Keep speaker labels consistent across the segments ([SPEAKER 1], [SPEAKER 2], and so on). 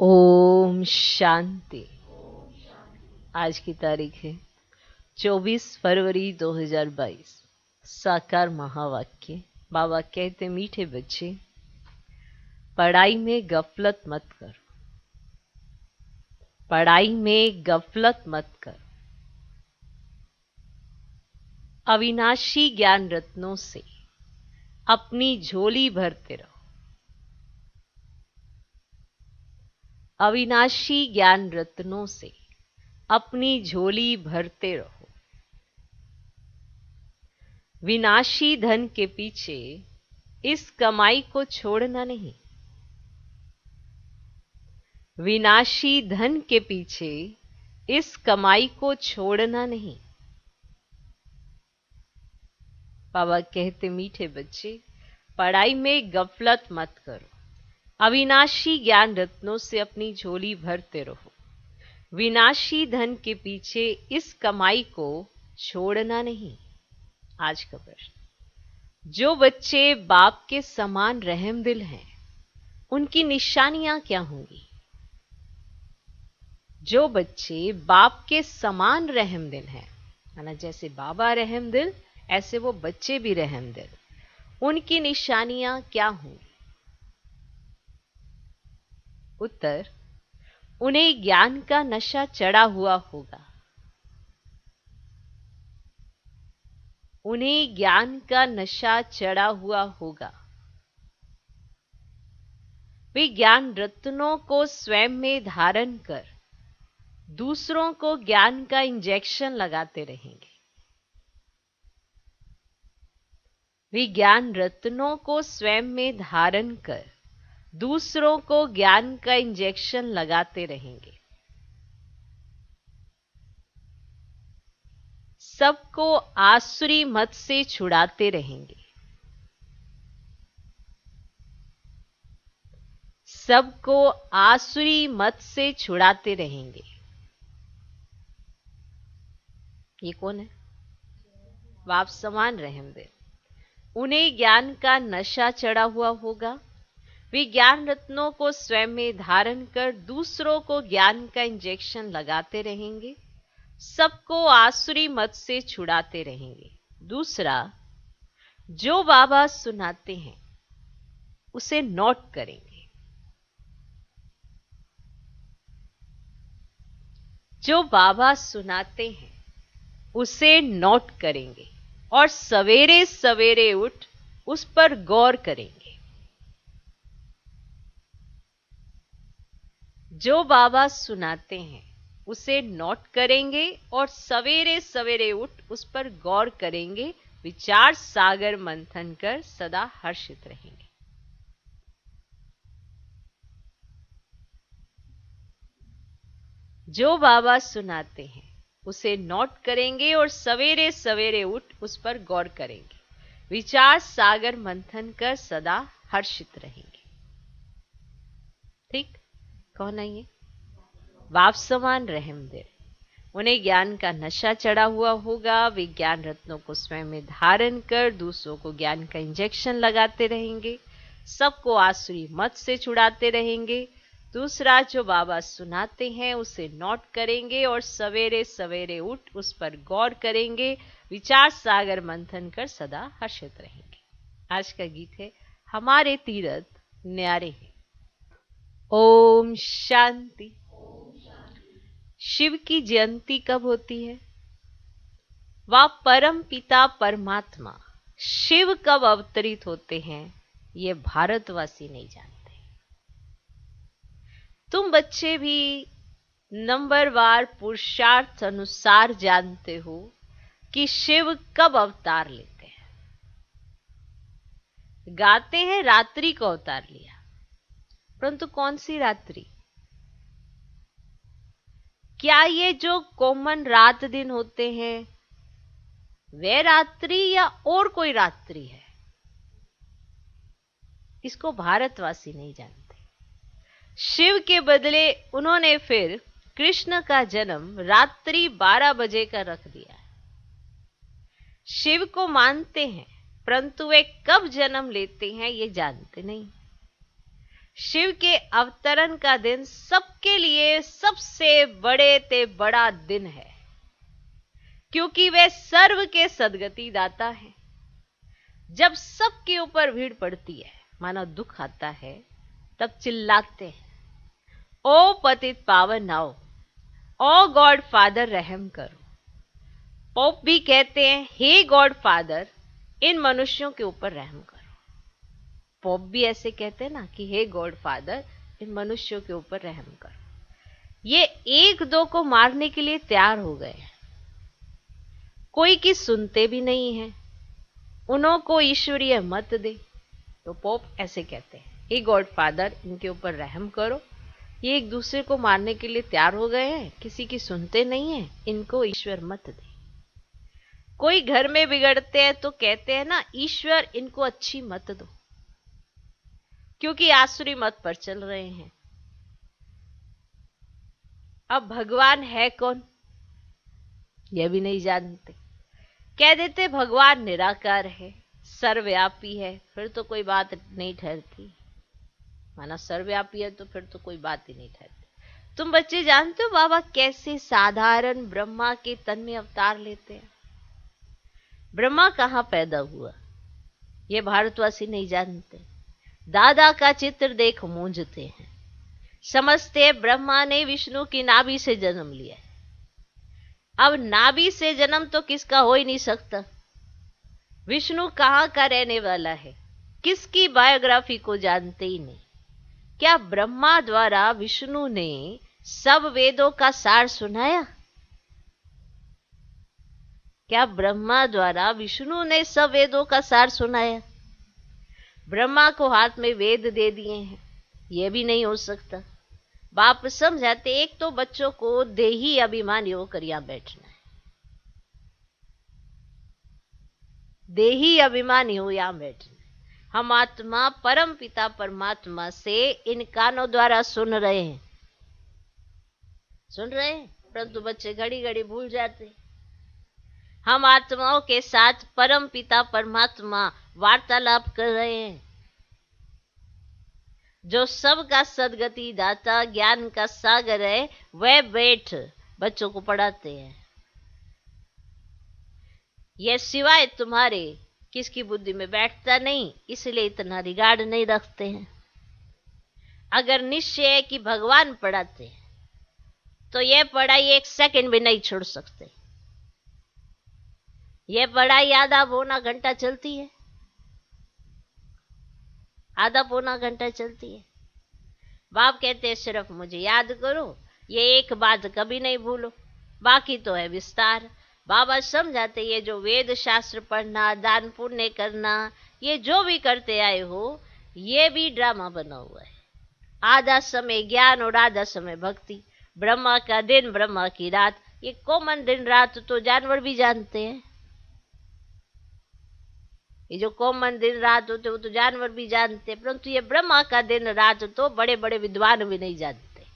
[SPEAKER 1] ओम शांति। आज की तारीख है 24 फरवरी 2022। साकार महावाक्य। बाबा कहते, मीठे बच्चे, पढ़ाई में गफलत मत कर। पढ़ाई में गफलत मत कर। अविनाशी ज्ञान रत्नों से अपनी झोली भरते रहो। अविनाशी ज्ञान रत्नों से अपनी झोली भरते रहो। विनाशी धन के पीछे इस कमाई को छोड़ना नहीं। विनाशी धन के पीछे इस कमाई को छोड़ना नहीं। बाबा कहते, मीठे बच्चे, पढ़ाई में गफलत मत करो। अविनाशी ज्ञान रत्नों से अपनी झोली भरते रहो। विनाशी धन के पीछे इस कमाई को छोड़ना नहीं। आज का प्रश्न, जो बच्चे बाप के समान रहम दिल हैं, उनकी निशानियां क्या होंगी? जो बच्चे बाप के समान रहम दिल हैं, ना जैसे बाबा रहम दिल, ऐसे वो बच्चे भी रहम दिल, उनकी निशानियां क्या होंगी? उत्तर, उन्हें ज्ञान का नशा चढ़ा हुआ होगा। उन्हें ज्ञान का नशा चढ़ा हुआ होगा। वे ज्ञान रत्नों को स्वयं में धारण कर दूसरों को ज्ञान का इंजेक्शन लगाते रहेंगे। वे ज्ञान रत्नों को स्वयं में धारण कर दूसरों को ज्ञान का इंजेक्शन लगाते रहेंगे। सबको आसुरी मत से छुड़ाते रहेंगे। सबको आसुरी मत से छुड़ाते रहेंगे। ये कौन है? बाप समान रहम दिल। उन्हें ज्ञान का नशा चढ़ा हुआ होगा। वे ज्ञान रत्नों को स्वयं में धारण कर दूसरों को ज्ञान का इंजेक्शन लगाते रहेंगे। सबको आसुरी मत से छुड़ाते रहेंगे। दूसरा, जो बाबा सुनाते हैं उसे नोट करेंगे। जो बाबा सुनाते हैं उसे नोट करेंगे और सवेरे सवेरे उठ उस पर गौर करेंगे। जो बाबा सुनाते हैं उसे नोट करेंगे और सवेरे सवेरे उठ उस पर गौर करेंगे। विचार सागर मंथन कर सदा हर्षित रहेंगे। जो बाबा सुनाते हैं उसे नोट करेंगे और सवेरे सवेरे उठ उस पर गौर करेंगे। विचार सागर मंथन कर सदा हर्षित रहेंगे। ठीक? कौन है ये? बाप समान रहम दिल। उन्हें ज्ञान का नशा चढ़ा हुआ होगा। वे ज्ञान रत्नों को स्वयं में धारण कर दूसरों को ज्ञान का इंजेक्शन लगाते रहेंगे। सबको आसुरी मत से छुड़ाते रहेंगे। दूसरा, जो बाबा सुनाते हैं उसे नोट करेंगे और सवेरे सवेरे उठ उस पर गौर करेंगे। विचार सागर मंथन कर सदा हर्षित रहेंगे। आज का गीत है, हमारे तीरथ न्यारे हैं। ओम शांति। शिव की जयंती कब होती है? वह परम पिता परमात्मा शिव कब अवतरित होते हैं, ये भारतवासी नहीं जानते। तुम बच्चे भी नंबरवार पुरुषार्थ अनुसार जानते हो कि शिव कब अवतार लेते हैं। गाते हैं रात्रि को अवतार लिया, परंतु कौन सी रात्रि? क्या ये जो कॉमन रात दिन होते हैं वे रात्रि या और कोई रात्रि है? इसको भारतवासी नहीं जानते। शिव के बदले उन्होंने फिर कृष्ण का जन्म रात्रि 12 बजे का रख दिया। शिव को मानते हैं, परंतु वे कब जन्म लेते हैं ये जानते नहीं। शिव के अवतरण का दिन सबके लिए सबसे बड़े ते बड़ा दिन है, क्योंकि वे सर्व के सदगति दाता है। जब सबके ऊपर भीड़ पड़ती है, मानो दुख आता है, तब चिल्लाते हैं, ओ पतित पावन आओ, ओ गॉड फादर रहम करो। पोप भी कहते हैं, हे गॉड फादर इन मनुष्यों के ऊपर रहम करो। पोप भी ऐसे कहते हैं ना कि हे गॉड फादर इन मनुष्यों के ऊपर रहम करो। ये एक दो को मारने के लिए तैयार हो गए हैं, कोई की सुनते भी नहीं है, उन्हों को ईश्वरीय मत दे। तो पोप ऐसे कहते हैं, हे गॉड फादर इनके ऊपर रहम करो, ये एक दूसरे को मारने के लिए तैयार हो गए हैं, किसी की सुनते नहीं है, इनको ईश्वर मत दे। कोई घर में बिगड़ते हैं तो कहते हैं ना, ईश्वर इनको अच्छी मत दो, क्योंकि आसुरी मत पर चल रहे हैं। अब भगवान है कौन, यह भी नहीं जानते। कह देते भगवान निराकार है, सर्वव्यापी है, फिर तो कोई बात नहीं ठहरती। माना सर्वव्यापी है तो फिर तो कोई बात ही नहीं ठहरती। तुम बच्चे जानते हो बाबा कैसे साधारण ब्रह्मा के तन में अवतार लेते हैं? ब्रह्मा कहां पैदा हुआ ये भारतवासी नहीं जानते। दादा का चित्र देख मूंझते हैं, समझते ब्रह्मा ने विष्णु की नाभि से जन्म लिया। अब नाभि से जन्म तो किसका हो ही नहीं सकता। विष्णु कहां का रहने वाला है, किसकी बायोग्राफी को जानते ही नहीं। क्या ब्रह्मा द्वारा विष्णु ने सब वेदों का सार सुनाया? क्या ब्रह्मा द्वारा विष्णु ने सब वेदों का सार सुनाया? ब्रह्मा को हाथ में वेद दे दिए हैं, यह भी नहीं हो सकता। बाप समझाते, एक तो बच्चों को देही अभिमानी होकर यहां बैठना है, देही अभिमानी हो यहां बैठना है। हम आत्मा परम पिता परमात्मा से इन कानों द्वारा सुन रहे हैं, परंतु बच्चे घड़ी घड़ी भूल जाते। हम आत्माओं के साथ परम पिता परमात्मा वार्तालाप कर रहे हैं, जो सबका सदगति दाता ज्ञान का सागर है, वह बैठ बच्चों को पढ़ाते हैं। यह सिवाय तुम्हारे किसकी बुद्धि में बैठता नहीं, इसलिए इतना रिगार्ड नहीं रखते हैं। अगर निश्चय है कि भगवान पढ़ाते हैं तो यह पढ़ाई एक सेकंड भी नहीं छोड़ सकते। यह पढ़ाई आधा पौना घंटा चलती है, आधा पौना घंटा चलती है। बाप कहते हैं सिर्फ मुझे याद करो, ये एक बात कभी नहीं भूलो, बाकी तो है विस्तार। बाबा समझाते, ये जो वेद शास्त्र पढ़ना, दान पुण्य करना, ये जो भी करते आए हो, ये भी ड्रामा बना हुआ है। आधा समय ज्ञान और आधा समय भक्ति। ब्रह्मा का दिन ब्रह्मा की रात, ये कॉमन दिन रात तो जानवर भी जानते हैं। ये जो कॉमन दिन रात होते वो तो जानवर भी जानते हैं, परंतु ये ब्रह्मा का दिन रात तो बड़े बड़े विद्वान भी नहीं जानते।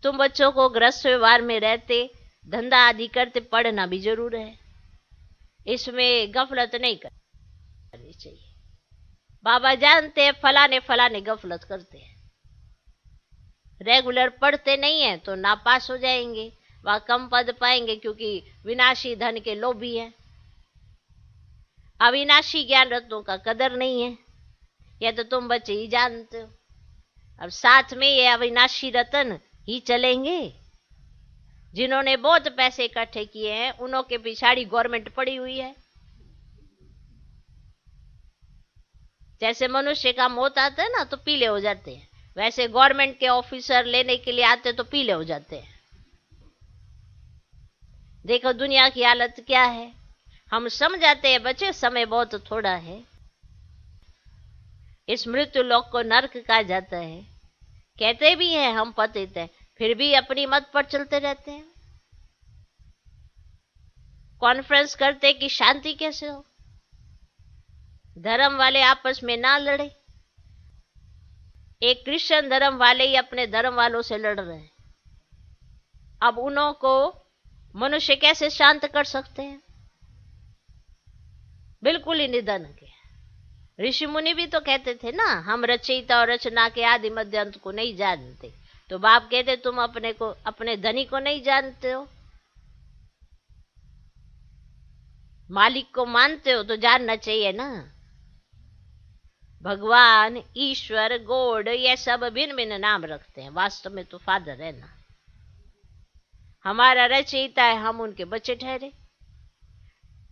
[SPEAKER 1] तुम बच्चों को गृहस्थ व्यवहार में रहते, धंधा आदि करते, पढ़ना भी जरूर है, इसमें गफलत नहीं करनी चाहिए। बाबा जानते हैं फलाने फलाने गफलत करते हैं, रेगुलर पढ़ते नहीं है तो नापास हो जाएंगे, वह कम पद पाएंगे, क्योंकि विनाशी धन के लोभी हैं। अविनाशी ज्ञान रत्नों का कदर नहीं है, यह तो तुम बच्चे ही जानते हो। अब साथ में ये अविनाशी रत्न ही चलेंगे। जिन्होंने बहुत पैसे इकट्ठे किए हैं, उन्हों के पिछाड़ी गवर्नमेंट पड़ी हुई है। जैसे मनुष्य का मौत आता है ना तो पीले हो जाते हैं, वैसे गवर्नमेंट के ऑफिसर लेने के लिए आते तो पीले हो जाते हैं। देखो दुनिया की हालत क्या है। हम समझाते हैं बच्चे समय बहुत थोड़ा है, इस मृत्यु लोक को नरक कहा जाता है। कहते भी हैं हम पतित हैं, फिर भी अपनी मत पर चलते रहते हैं। कॉन्फ्रेंस करते कि शांति कैसे हो, धर्म वाले आपस में ना लड़े। एक क्रिश्चियन धर्म वाले ही अपने धर्म वालों से लड़ रहे हैं। अब उन्हों को मनुष्य कैसे शांत कर सकते हैं? बिल्कुल ही निधन के। ऋषि मुनि भी तो कहते थे ना, हम रचयिता और रचना के आदि मध्य अंत को नहीं जानते। तो बाप कहते तुम अपने को, अपने धनी को नहीं जानते हो, मालिक को मानते हो तो जानना चाहिए ना। भगवान, ईश्वर, गॉड, ये सब भिन्न भिन्न नाम रखते हैं, वास्तव में तो फादर है ना। हमारा रचयिता है, हम उनके बच्चे ठहरे,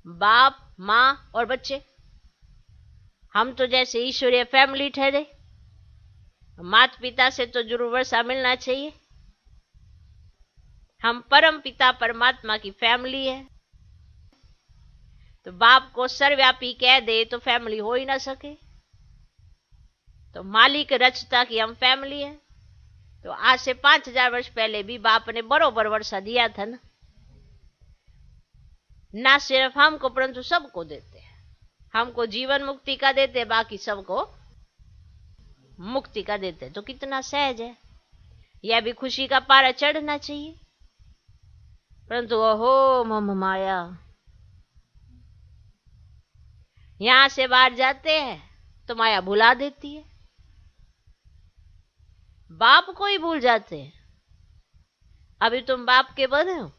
[SPEAKER 1] बाप माँ और बच्चे। हम तो जैसे ईश्वरीय फैमिली ठहरे, माता पिता से तो जरूर वर्षा मिलना चाहिए। हम परम पिता परमात्मा की फैमिली है। तो बाप को सर्वव्यापी कह दे तो फैमिली हो ही ना सके। तो मालिक रचता की हम फैमिली है। तो आज से 5000 वर्ष पहले भी बाप ने बरोबर वर्षा दिया था ना। ना सिर्फ हमको परंतु सबको देते हैं। हमको जीवन मुक्ति का देते, बाकी सबको मुक्ति का देते। तो कितना सहज है, यह भी खुशी का पारा चढ़ना चाहिए। परंतु ओहो मम माया, यहां से बाहर जाते हैं तो माया भुला देती है, बाप को ही भूल जाते हैं। अभी तुम बाप के बने हो,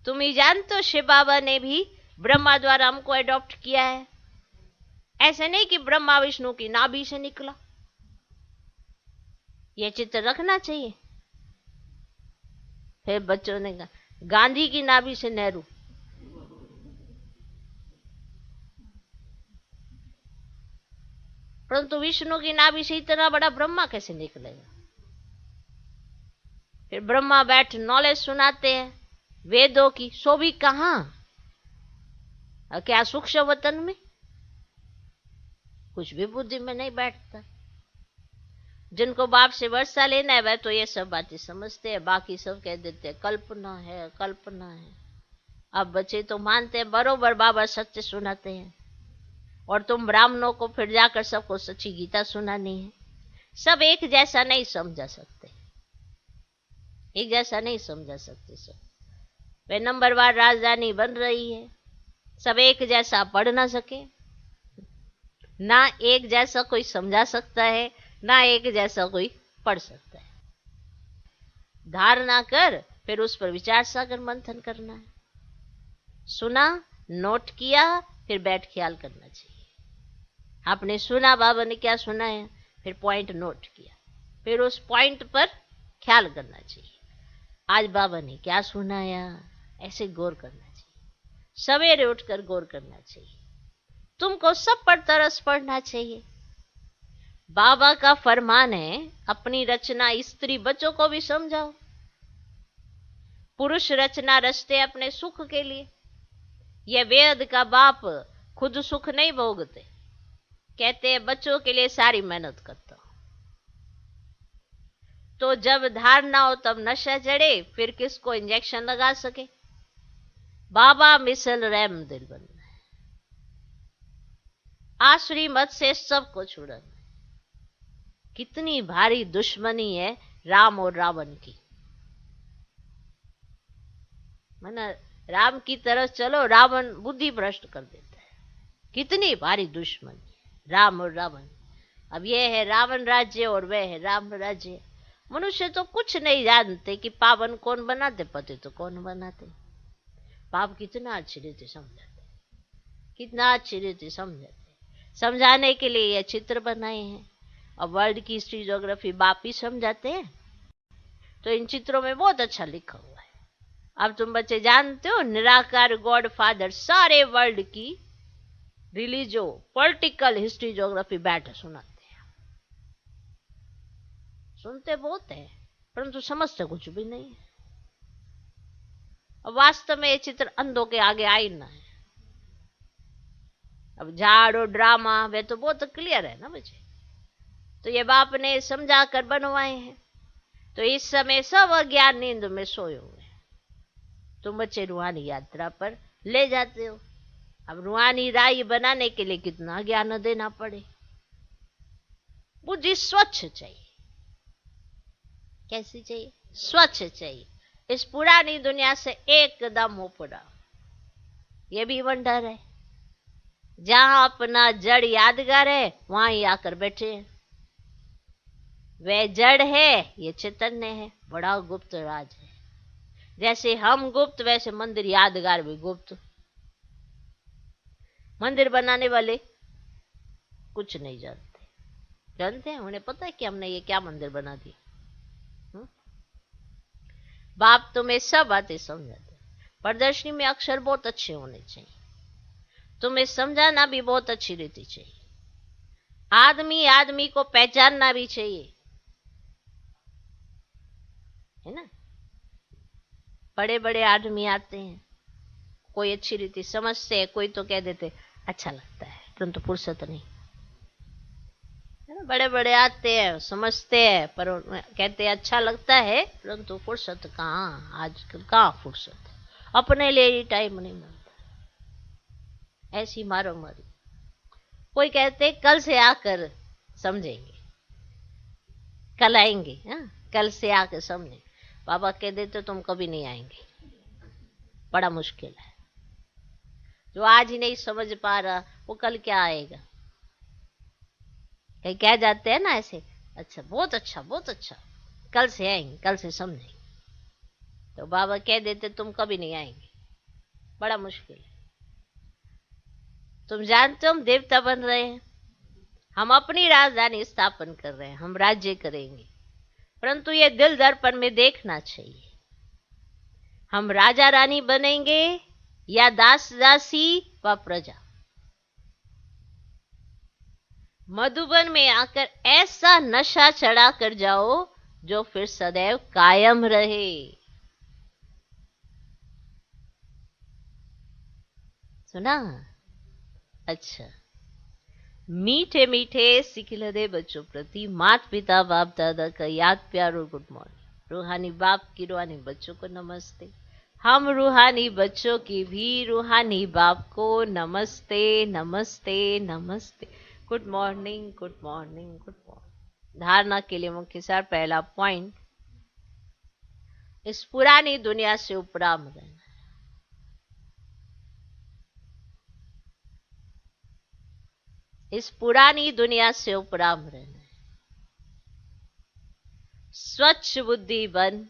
[SPEAKER 1] तुम ही जानते हो शिव बाबा ने भी ब्रह्मा द्वारा हमको अडॉप्ट किया है। ऐसे नहीं कि ब्रह्मा विष्णु की नाभि से निकला। यह चित्र रखना चाहिए। फिर बच्चों ने कहा गांधी की नाभि से नेहरू, परंतु विष्णु की नाभि से इतना बड़ा ब्रह्मा कैसे निकलेगा। फिर ब्रह्मा बैठ नॉलेज सुनाते हैं वेदों की, सो भी कहां, क्या सूक्ष्म वतन में, कुछ भी बुद्धि में नहीं बैठता। जिनको बाप से वर्षा लेना है वह तो ये सब बातें समझते हैं, बाकी सब कह देते हैं कल्पना है कल्पना है। अब बच्चे तो मानते हैं बरोबर बाबा सत्य सुनाते हैं, और तुम ब्राह्मणों को फिर जाकर सबको सच्ची गीता सुनानी है। सब एक जैसा नहीं समझा सकते, एक जैसा नहीं समझा सकते सब। वे नंबरवार राजधानी बन रही है, सब एक जैसा पढ़ ना सके, ना एक जैसा कोई समझा सकता है, ना एक जैसा कोई पढ़ सकता है। धारणा कर, फिर उस पर विचार सागर मंथन करना है। सुना, नोट किया, फिर बैठ ख्याल करना चाहिए। आपने सुना बाबा ने क्या सुना है, फिर पॉइंट नोट किया, फिर उस पॉइंट पर ख्याल करना चाहिए। आज बाबा ने क्या सुनाया, ऐसे गौर करना चाहिए। सवेरे उठकर गौर करना चाहिए। तुमको सब पर तरस पड़ना चाहिए। बाबा का फरमान है अपनी रचना स्त्री बच्चों को भी समझाओ। पुरुष रचना रचते अपने सुख के लिए। यह वेद का बाप खुद सुख नहीं भोगते, कहते हैं बच्चों के लिए सारी मेहनत करता हूं। तो जब धारणा हो तब नशा चढ़े, फिर किसको इंजेक्शन लगा सके। बाबा मिसल रैम दिल बनना है, आसुरी मत से सबको छुड़ाना है। कितनी भारी दुश्मनी है राम और रावण की। मना राम की तरफ चलो, रावण बुद्धि भ्रष्ट कर देता है। कितनी भारी दुश्मनी है राम और रावण। अब यह है रावण राज्य और वह है राम राज्य। मनुष्य तो कुछ नहीं जानते कि पावन कौन बनाते, पति तो कौन बनाते। पाप कितना अच्छी रीति समझाते, कितना अच्छी रीति समझाते। समझाने के लिए यह चित्र बनाए हैं। अब वर्ल्ड की हिस्ट्री ज्योग्राफी बाप ही समझाते हैं, तो इन चित्रों में बहुत अच्छा लिखा हुआ है। अब तुम बच्चे जानते हो निराकार गॉड फादर सारे वर्ल्ड की रिलीजो पॉलिटिकल हिस्ट्री ज्योग्राफी बैठ सुनाते हैं। सुनते बहुत है परंतु समझते कुछ भी नहीं है। अब वास्तव में ये चित्र अंधों के आगे आईना है। अब झाड़ और ड्रामा वे तो बहुत क्लियर है ना बच्चे, तो ये बाप ने समझा कर बनवाए हैं। तो इस समय सब अज्ञान नींद में सोए हुए हैं। तुम बच्चे रूहानी यात्रा पर ले जाते हो। अब रूहानी राय बनाने के लिए कितना ज्ञान देना पड़े। बुद्धि स्वच्छ चाहिए। कैसी चाहिए? स्वच्छ चाहिए। इस पुरानी दुनिया से एकदम ऊपर। यह भी वंडर है। जहां अपना जड़ यादगार है वहां ही आकर बैठे हैं। वह जड़ है, ये चैतन्य है, बड़ा गुप्त राज है। जैसे हम गुप्त वैसे मंदिर यादगार भी गुप्त। मंदिर बनाने वाले कुछ नहीं जानते, जानते हैं उन्हें पता है कि हमने ये क्या मंदिर बना दिया। बाप तुम्हें सब बातें समझाते। प्रदर्शनी में अक्षर बहुत अच्छे होने चाहिए, तुम्हें समझाना भी बहुत अच्छी रीति चाहिए, आदमी आदमी को पहचानना भी चाहिए, है ना। बड़े बड़े आदमी आते हैं, कोई अच्छी रीति समझते हैं, कोई तो कह देते अच्छा लगता है, परंतु फुर्सत नहीं, है ना। बड़े बड़े आते हैं, समझते हैं, पर कहते हैं अच्छा लगता है, परंतु फुर्सत कहाँ, आजकल कहाँ फुर्सत, अपने लिए ही टाइम नहीं मिलता। ऐसी मारो मारी। कोई कहते कल से आकर समझेंगे, कल आएंगे, हाँ कल से आकर समझेंगे। बाबा कह देते तुम कभी नहीं आएंगे, बड़ा मुश्किल है। जो आज ही नहीं समझ पा रहा वो कल क्या आएगा। कहीं कह जाते हैं ना ऐसे, अच्छा बहुत अच्छा बहुत अच्छा, कल से आएंगे, कल से समझेंगे। तो बाबा कह देते तुम कभी नहीं आएंगे, बड़ा मुश्किल है। तुम जानते हो हम देवता बन रहे हैं, हम अपनी राजधानी स्थापन कर रहे हैं, हम राज्य करेंगे, परंतु ये दिल दर्पण में देखना चाहिए, हम राजा रानी बनेंगे या दास दासी व प्रजा। मधुबन में आकर ऐसा नशा चढ़ा कर जाओ जो फिर सदैव कायम रहे। सुना? अच्छा। मीठे मीठे सिखिलदे बच्चों प्रति माता पिता बाप दादा का याद प्यार और गुड मॉर्निंग। रूहानी बाप की रूहानी बच्चों को नमस्ते। हम रूहानी बच्चों की भी रूहानी बाप को नमस्ते नमस्ते नमस्ते। Good morning good morning good morning. धारणा के लिए मुख्य सार। पहला पॉइंट, इस पुरानी दुनिया से उपराम रहना। इस पुरानी दुनिया से उपराम रहना है। स्वच्छ बुद्धि बन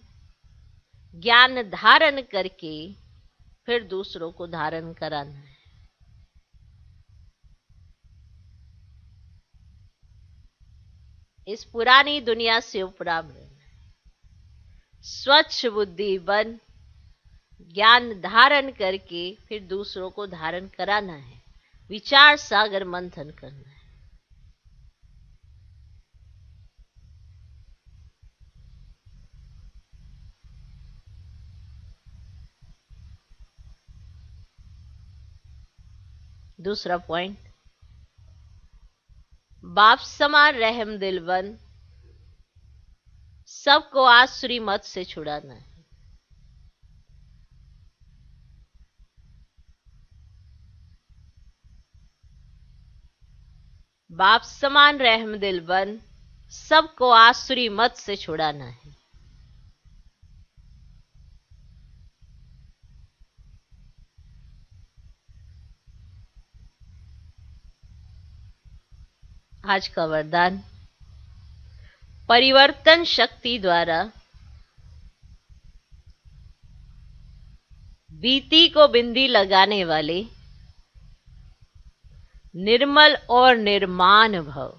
[SPEAKER 1] ज्ञान धारण करके फिर दूसरों को धारण कराना है। इस पुरानी दुनिया से उपराम रहना है। स्वच्छ बुद्धि बन ज्ञान धारण करके फिर दूसरों को धारण कराना है। विचार सागर मंथन करना है। दूसरा पॉइंट, बाप समान रहम दिल बन सबको आसुरी मत से छुड़ाना है। बाप समान रहम दिल बन सबको आसुरी मत से छुड़ाना है। आज का वरदान, परिवर्तन शक्ति द्वारा बीती को बिंदी लगाने वाले निर्मल और निर्माण भव।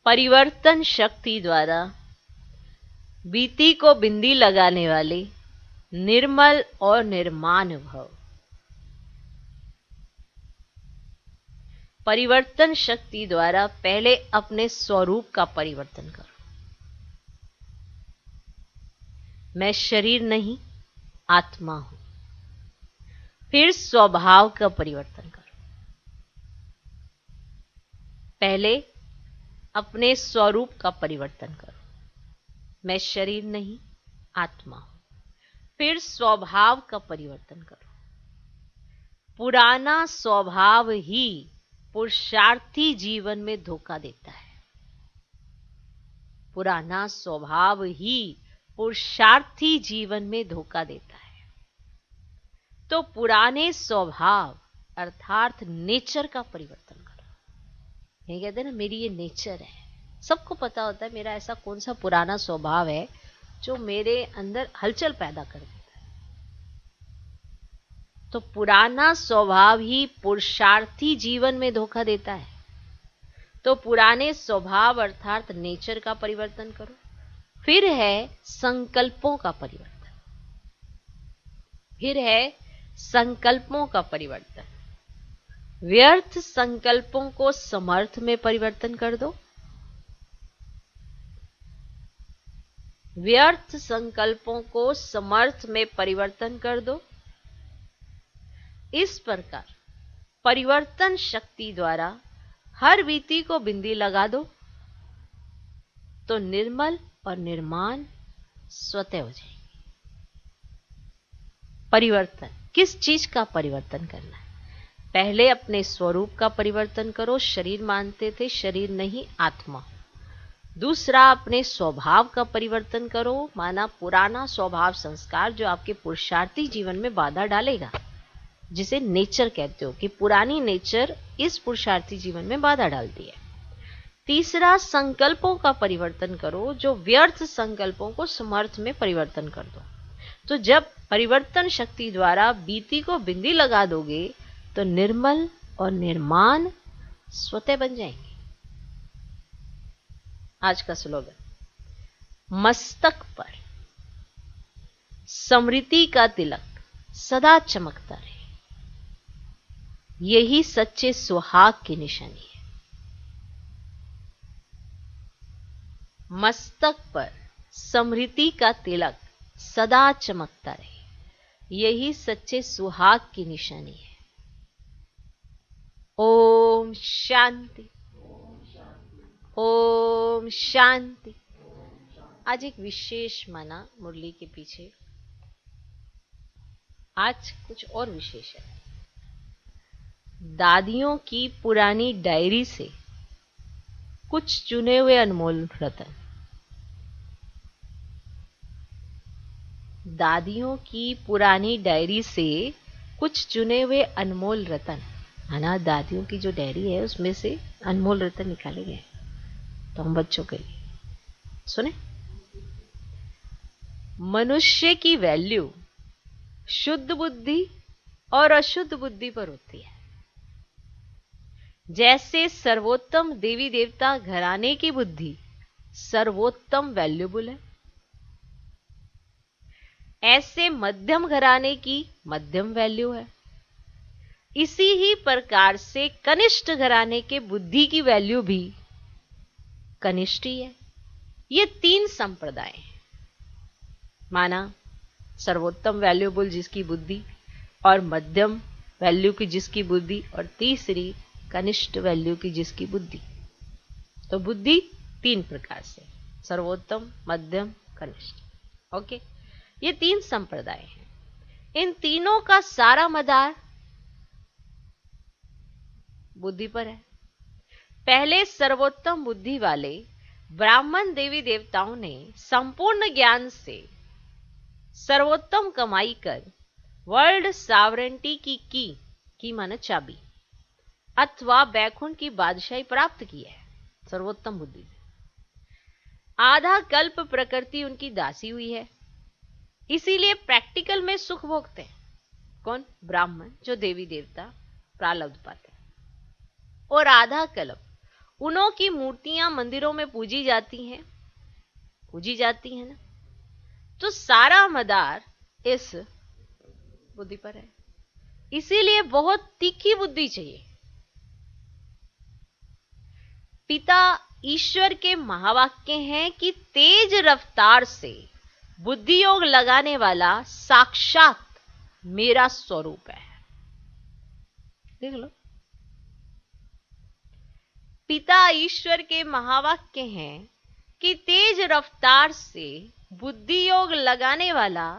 [SPEAKER 1] परिवर्तन शक्ति द्वारा बीती को बिंदी लगाने वाले निर्मल और निर्माण भव। परिवर्तन शक्ति द्वारा पहले अपने स्वरूप का परिवर्तन करो। मैं शरीर नहीं आत्मा हूं। फिर स्वभाव का परिवर्तन करो। पहले अपने स्वरूप का परिवर्तन करो। मैं शरीर नहीं आत्मा हूं। फिर स्वभाव का परिवर्तन करो। पुराना स्वभाव ही पुरुषार्थी जीवन में धोखा देता है। पुराना स्वभाव ही पुरुषार्थी जीवन में धोखा देता है। तो पुराने स्वभाव अर्थात नेचर का परिवर्तन करो। ये कहते हैं ना, मेरी ये नेचर है। सबको पता होता है मेरा ऐसा कौन सा पुराना स्वभाव है जो मेरे अंदर हलचल पैदा कर देता है। तो पुराना स्वभाव ही पुरुषार्थी जीवन में धोखा देता है। तो पुराने स्वभाव अर्थात नेचर का परिवर्तन करो। फिर है संकल्पों का परिवर्तन। फिर है संकल्पों का परिवर्तन। व्यर्थ संकल्पों को समर्थ में परिवर्तन कर दो। व्यर्थ संकल्पों को समर्थ में परिवर्तन कर दो। इस प्रकार परिवर्तन शक्ति द्वारा हर बीती को बिंदी लगा दो तो निर्मल और निर्माण स्वतः हो जाएंगे। परिवर्तन किस चीज का परिवर्तन करना है? पहले अपने स्वरूप का परिवर्तन करो। शरीर मानते थे, शरीर नहीं आत्मा। दूसरा, अपने स्वभाव का परिवर्तन करो। माना पुराना स्वभाव संस्कार जो आपके पुरुषार्थी जीवन में बाधा डालेगा, जिसे नेचर कहते हो कि पुरानी नेचर इस पुरुषार्थी जीवन में बाधा डालती है। तीसरा, संकल्पों का परिवर्तन करो, जो व्यर्थ संकल्पों को समर्थ में परिवर्तन कर दो। तो जब परिवर्तन शक्ति द्वारा बीती को बिंदी लगा दोगे तो निर्मल और निर्माण स्वतः बन जाएंगे। आज का स्लोगन, मस्तक पर स्मृति का तिलक सदा चमकता रहे, यही सच्चे सुहाग की निशानी है। मस्तक पर स्मृति का तिलक सदा चमकता रहे, यही सच्चे सुहाग की निशानी है। ओम शांति, ओम शांति। आज एक विशेष माना मुरली के पीछे, आज कुछ और विशेष है। दादियों की पुरानी डायरी से कुछ चुने हुए अनमोल रतन। दादियों की पुरानी डायरी से कुछ चुने हुए अनमोल रतन। माना दादियों की जो डायरी है उसमें से अनमोल रतन निकाले गए, तो हम बच्चों के लिए सुने। मनुष्य की वैल्यू शुद्ध बुद्धि और अशुद्ध बुद्धि पर होती है। जैसे सर्वोत्तम देवी देवता घराने की बुद्धि सर्वोत्तम वैल्यूबल है, ऐसे मध्यम घराने की मध्यम वैल्यू है। इसी ही प्रकार से कनिष्ठ घराने के बुद्धि की वैल्यू भी कनिष्ठ ही है। ये तीन संप्रदाय हैं। माना सर्वोत्तम वैल्यूबल जिसकी बुद्धि, और मध्यम वैल्यू की जिसकी बुद्धि, और तीसरी कनिष्ठ वैल्यू की जिसकी बुद्धि। तो बुद्धि तीन प्रकार से, सर्वोत्तम, मध्यम, कनिष्ठ। ओके, ये तीन संप्रदाय हैं। इन तीनों का सारा मदार बुद्धि पर है। पहले सर्वोत्तम बुद्धि वाले ब्राह्मण देवी देवताओं ने संपूर्ण ज्ञान से सर्वोत्तम कमाई कर वर्ल्ड सावरेंटी की माने चाबी अथवा बैकुंठ की बादशाही प्राप्त की है सर्वोत्तम बुद्धि से। आधा कल्प प्रकृति उनकी दासी हुई है, इसीलिए प्रैक्टिकल में सुख भोगते हैं। कौन? ब्राह्मण, जो देवी देवता प्रारब्ध पाते हैं। और आधा कल्प उन्हों की मूर्तियां मंदिरों में पूजी जाती हैं ना। तो सारा मदार इस बुद्धि पर है, इसीलिए बहुत तीखी बुद्धि चाहिए। पिता ईश्वर के महावाक्य हैं कि तेज रफ्तार से बुद्धि योग लगाने वाला साक्षात मेरा स्वरूप है। देख लो, पिता ईश्वर के महावाक्य हैं कि तेज रफ्तार से बुद्धि योग लगाने वाला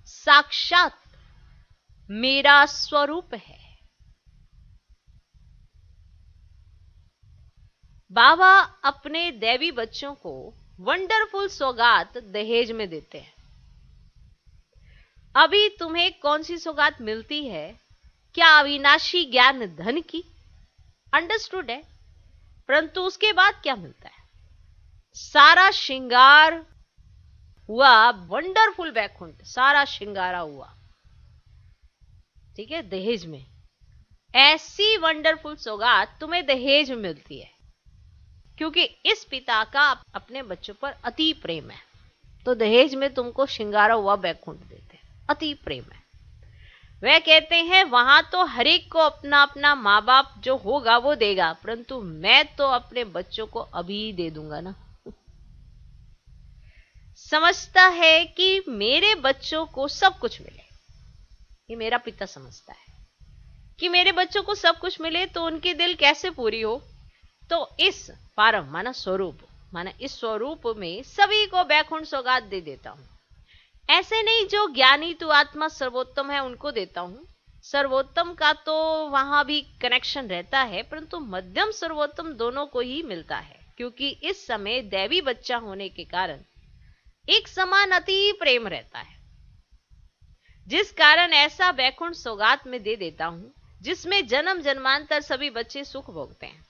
[SPEAKER 1] साक्षात मेरा स्वरूप है। बाबा अपने दैवी बच्चों को वंडरफुल सौगात दहेज में देते हैं। अभी तुम्हें कौन सी सौगात मिलती है? क्या अविनाशी ज्ञान धन की? अंडरस्टूड है, परंतु उसके बाद क्या मिलता है? सारा श्रृंगार हुआ, वंडरफुल वैकुंठ, सारा श्रृंगारा हुआ, ठीक है, दहेज में। ऐसी वंडरफुल सौगात तुम्हें दहेज में मिलती है, क्योंकि इस पिता का अपने बच्चों पर अति प्रेम है, तो दहेज में तुमको श्रृंगारा हुआ वैकुंठ देते हैं, अति प्रेम है। वह कहते हैं वहां तो हर एक को अपना अपना माँ बाप जो होगा वो देगा, परंतु मैं तो अपने बच्चों को अभी दे दूंगा ना। समझता है कि मेरे बच्चों को सब कुछ मिले, ये मेरा पिता समझता है कि मेरे बच्चों को सब कुछ मिले, तो उनकी दिल कैसे पूरी हो? तो इस पारम माना स्वरूप, माना इस स्वरूप में सभी को वैकुंठ सौगात दे देता हूं। ऐसे नहीं जो ज्ञानी तू आत्मा सर्वोत्तम है उनको देता हूं, सर्वोत्तम का तो वहां भी कनेक्शन रहता है, परंतु मध्यम सर्वोत्तम दोनों को ही मिलता है, क्योंकि इस समय दैवी बच्चा होने के कारण एक समान अति प्रेम रहता है, जिस कारण ऐसा वैकुंठ सौगात में दे देता हूं जिसमें जन्म जन्मांतर सभी बच्चे सुख भोगते हैं।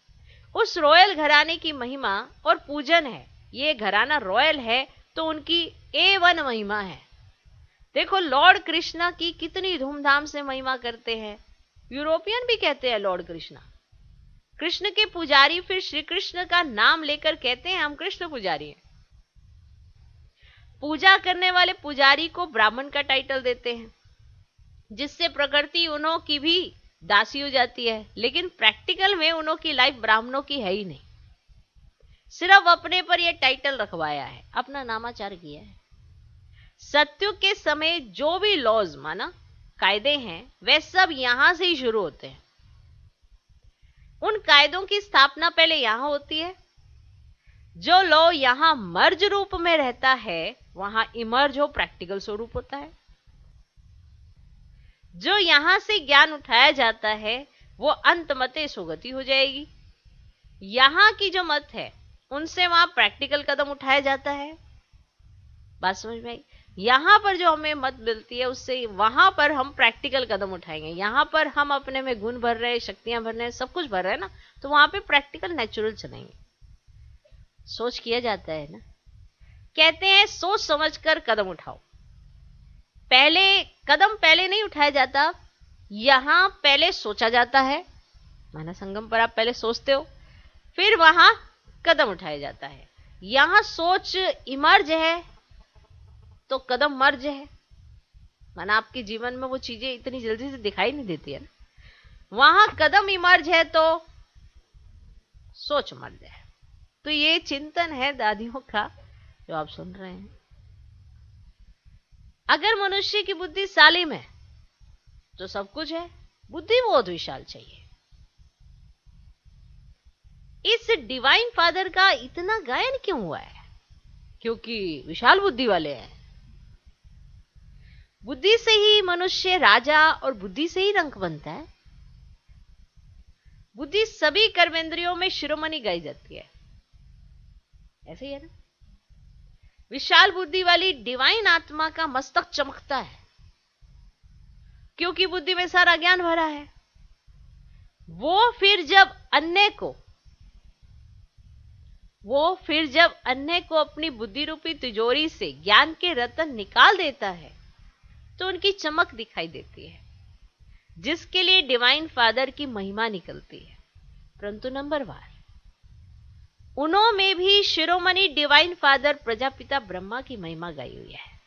[SPEAKER 1] उस रॉयल घराने की महिमा और पूजन है, ये घराना रॉयल है तो उनकी A1 महिमा है। देखो लॉर्ड कृष्णा की कितनी धूमधाम से महिमा करते हैं, यूरोपियन भी कहते हैं लॉर्ड कृष्णा। कृष्ण के पुजारी फिर श्री कृष्ण का नाम लेकर कहते हैं हम कृष्ण पुजारी हैं। पूजा करने वाले पुजारी को ब्राह्मण का टाइटल देते हैं, जिससे प्रकृति उन्हों की भी दासी हो जाती है, लेकिन प्रैक्टिकल में उन्हों की लाइफ ब्राह्मणों की है ही नहीं, सिर्फ अपने पर यह टाइटल रखवाया है, अपना नामाचार किया है। सत्युग के समय जो भी लॉज माना कायदे हैं वे सब यहां से ही शुरू होते हैं। उन कायदों की स्थापना पहले यहां होती है। जो लॉ यहां मर्ज रूप में रहता है वहां इमर्ज हो प्रैक्टिकल स्वरूप होता है। जो यहां से ज्ञान उठाया जाता है वो अंत मते सुगति हो जाएगी। यहां की जो मत है उनसे वहां प्रैक्टिकल कदम उठाया जाता है। बात समझ में आई? यहां पर जो हमें मत मिलती है उससे वहां पर हम प्रैक्टिकल कदम उठाएंगे। यहां पर हम अपने में गुण भर रहे हैं, शक्तियां भर रहे हैं, सब कुछ भर रहे हैं ना, तो वहां पे प्रैक्टिकल नेचुरल चलेंगे। सोच किया जाता है ना, कहते हैं सोच समझकर कदम उठाओ। पहले कदम पहले नहीं उठाया जाता, यहां पहले सोचा जाता है, माना संगम पर आप पहले सोचते हो, फिर वहां कदम उठाया जाता है। यहां सोच इमर्ज है तो कदम मर्ज है, माना आपके जीवन में वो चीजें इतनी जल्दी से दिखाई नहीं देती है ना। वहां कदम इमर्ज है तो सोच मर्ज है। तो ये चिंतन है दादियों का जो आप सुन रहे हैं। अगर मनुष्य की बुद्धि सालिम है तो सब कुछ है, बुद्धि बहुत विशाल चाहिए। इस डिवाइन फादर का इतना गायन क्यों हुआ है? क्योंकि विशाल बुद्धि वाले हैं। बुद्धि से ही मनुष्य राजा और बुद्धि से ही रंक बनता है। बुद्धि सभी कर्मेंद्रियों में शिरोमणि गाई जाती है, ऐसे ही है ना। विशाल बुद्धि वाली डिवाइन आत्मा का मस्तक चमकता है, क्योंकि बुद्धि में सारा ज्ञान भरा है। वो फिर जब अन्य को अपनी बुद्धि रूपी तिजोरी से ज्ञान के रतन निकाल देता है तो उनकी चमक दिखाई देती है, जिसके लिए डिवाइन फादर की महिमा निकलती है। परंतु नंबर वार उन्हों में भी शिरोमणि डिवाइन फादर प्रजापिता ब्रह्मा की महिमा गाई हुई है।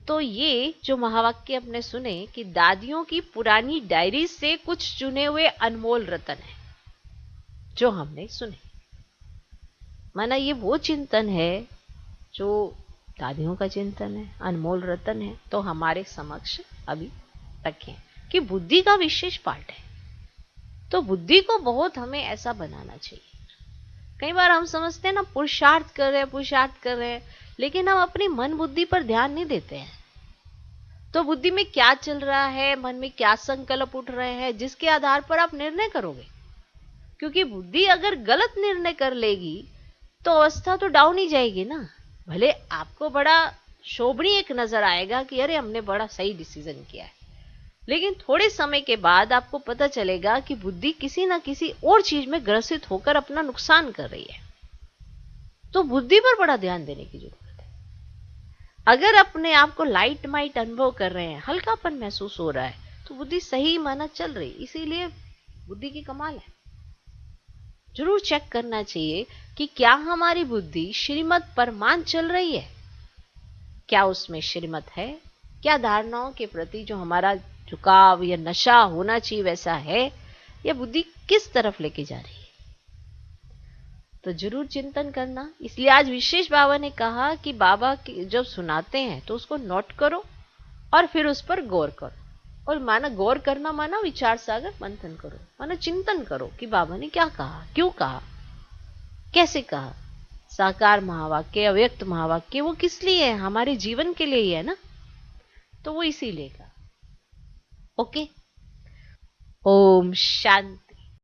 [SPEAKER 1] तो ये जो महावाक्य अपने सुने कि दादियों की पुरानी डायरी से कुछ चुने हुए अनमोल रतन है जो हमने सुने, माना ये वो चिंतन है जो दादियों का चिंतन है, अनमोल रतन है, तो हमारे समक्ष अभी रखें कि बुद्धि का विशेष पार्ट है। तो बुद्धि को बहुत हमें ऐसा बनाना चाहिए। कई बार हम समझते हैं ना पुरुषार्थ कर रहे हैं, लेकिन हम अपनी मन बुद्धि पर ध्यान नहीं देते हैं। तो बुद्धि में क्या चल रहा है, मन में क्या संकल्प उठ रहे हैं, जिसके आधार पर आप निर्णय करोगे। क्योंकि बुद्धि अगर गलत निर्णय कर लेगी तो अवस्था तो डाउन ही जाएगी ना। भले आपको बड़ा शोभनीय एक नजर आएगा कि अरे हमने बड़ा सही डिसीजन किया है। लेकिन थोड़े समय के बाद आपको पता चलेगा कि बुद्धि किसी ना किसी और चीज में ग्रसित होकर अपना नुकसान कर रही है। तो बुद्धि पर बड़ा ध्यान देने की जरूरत है। अगर अपने आप को लाइट माइट अनुभव कर रहे हैं, हल्कापन महसूस हो रहा है, तो बुद्धि सही माना चल रही, इसीलिए बुद्धि की कमाल है। जरूर चेक करना चाहिए कि क्या हमारी बुद्धि श्रीमत पर मान चल रही है, क्या उसमें श्रीमत है, क्या धारणाओं के प्रति जो हमारा झुकाव या नशा होना चाहिए वैसा है, या बुद्धि किस तरफ लेके जा रही है। तो जरूर चिंतन करना। इसलिए आज विशेष बाबा ने कहा कि बाबा जब सुनाते हैं तो उसको नोट करो और फिर उस पर गौर करो। और माना गौर करना माना विचार सागर मंथन करो, माना चिंतन करो कि बाबा ने क्या कहा, क्यों कहा, कैसे कहा। साकार महावाक्य, अव्यक्त महावाक्य वो किस लिए है, हमारे जीवन के लिए ही है ना, तो वो इसीलिए कहा। ओके, ओम शांति।